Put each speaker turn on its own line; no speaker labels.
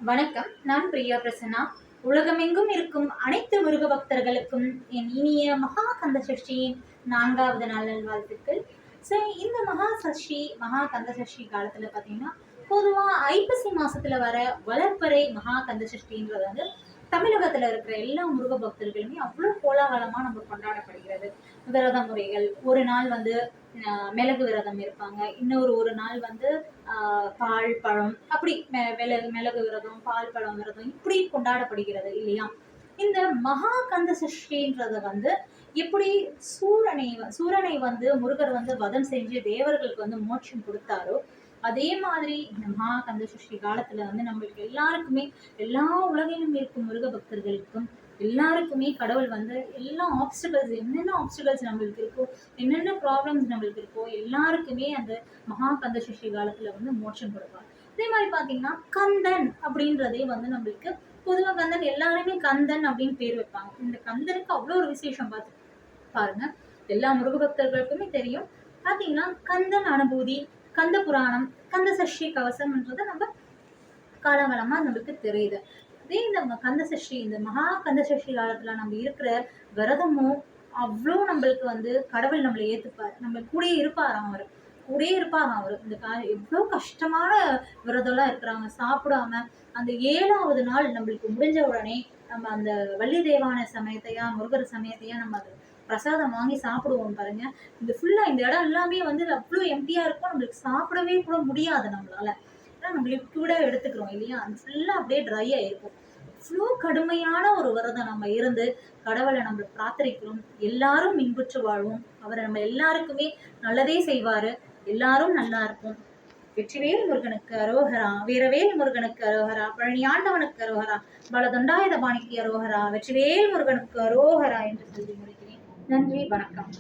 வணக்கம். நான் பிரியா பிரசன்னா. உலகமெங்கும் இருக்கும் அனைத்து முருக பக்தர்களுக்கும் என் இனிய மகா கந்த சஷ்டியின் 4வது நாள் நல்வாழ்த்துக்கள். ஸோ இந்த மகா கந்த சஷ்டி காலத்துல பார்த்தீங்கன்னா, பொதுவா ஐப்பசி மாசத்துல வர வளர்ப்பறை மகா கந்த சஷ்டின்றது வந்து தமிழகத்துல இருக்கிற எல்லா முருக பக்தர்களுமே அவ்வளோ கோலாகலமா நம்ம கொண்டாடப்படுகிறது. விரத முறைகள், ஒரு நாள் வந்து மிளகு விரதம் இருப்பாங்க, இன்னொரு ஒரு நாள் வந்து பால் பழம் அப்படி மிளகு விரதம், பால் பழம் விரதம் இப்படி கொண்டாடப்படுகிறது இல்லையா? இந்த மகா கந்த சஷ்டின்றத வந்து எப்படி சூரனை வந்து முருகர் வந்து வதம் செஞ்சு தேவர்களுக்கு வந்து மோட்சம் கொடுத்தாரோ, அதே மாதிரி இந்த மகா கந்த சஷ்டி காலத்துல வந்து நம்மளுக்கு எல்லாருக்குமே, எல்லா உலகிலும் இருக்கும் முருக பக்தர்களுக்கும் எல்லாருக்குமே கடவுள் வந்து எல்லா என்னென்ன ஆப்ஸ்டிகல்ஸ் நம்மளுக்கு இருக்கோ, என்னென்ன ப்ராப்ளம்ஸ் நம்மளுக்கு இருக்கோ எல்லாருக்குமே அந்த மகா கந்த சஷ்டி காலத்துல வந்து மோட்சம் கொடுப்பார். அதே மாதிரி பாத்தீங்கன்னா கந்தன் அப்படின்றதே வந்து நம்மளுக்கு பொதுவாக கந்தன் எல்லாருமே கந்தன் அப்படின்னு பேர் வைப்பாங்க. இந்த கந்தனுக்கு அவ்வளோ ஒரு விசேஷம் பாருங்க. எல்லா முருக பக்தர்களுக்குமே தெரியும். பாத்தீங்கன்னா கந்தன் அனுபூதி, கந்த புராணம், கந்த சஷ்டி கவசம்ன்றது நம்ம காலகாலமா நம்மளுக்கு தெரியுது. அதே இந்த கந்த சஷ்டி, இந்த மகா கந்த சஷ்டி காலத்துல நம்ம இருக்கிற விரதமும் அவ்வளோ நம்மளுக்கு வந்து கடவுள் நம்மளை ஏத்துப்பார். நம்ம கூடயே இருப்பாராம் அவரு. கூடயே இருப்பாராம் அவரு. இந்த எவ்வளோ கஷ்டமான விரதம்லாம் இருக்கிறாங்க சாப்பிடாம. அந்த 7வது நாள் நம்மளுக்கு முடிஞ்ச உடனே நம்ம அந்த வள்ளி தேவான சமயத்தையா, முருகர் சமயத்தையா நம்ம அது பிரசாதம் வாங்கி சாப்பிடுவோம் பாருங்க. இந்த ஃபுல்லா இந்த இடம் எல்லாமே வந்து அவ்வளோ எம்டியா இருக்கும். நம்மளுக்கு சாப்பிடவே கூட முடியாது நம்மளால. ஏன்னா நம்ம லிக்விடா எடுத்துக்கிறோம் இல்லையா? அது ஃபுல்லா அப்படியே ட்ரை ஆயிருக்கும். இவ்வளோ கடுமையான ஒரு விரதம் நம்ம இருந்து கடவுளை நம்ம பிரார்த்தனைக்கிறோம். எல்லாரும் இன்புற்று வாழ்வோம். அவரை நம்ம எல்லாருக்குமே நல்லதே செய்வாரு. எல்லாரும் நல்லா இருப்போம். வெற்றிவேல் முருகனுக்கு அரோகரா, வீரவேல் முருகனுக்கு அரோகரா, பழனி ஆண்டவனுக்கு அரோகரா, பலதண்டாயுதபாணிக்கு அரோகரா, வெற்றிவேல் முருகனுக்கு அரோகரா என்று சொல்லி முடிக்கிறேன். நன்றி, வணக்கம்.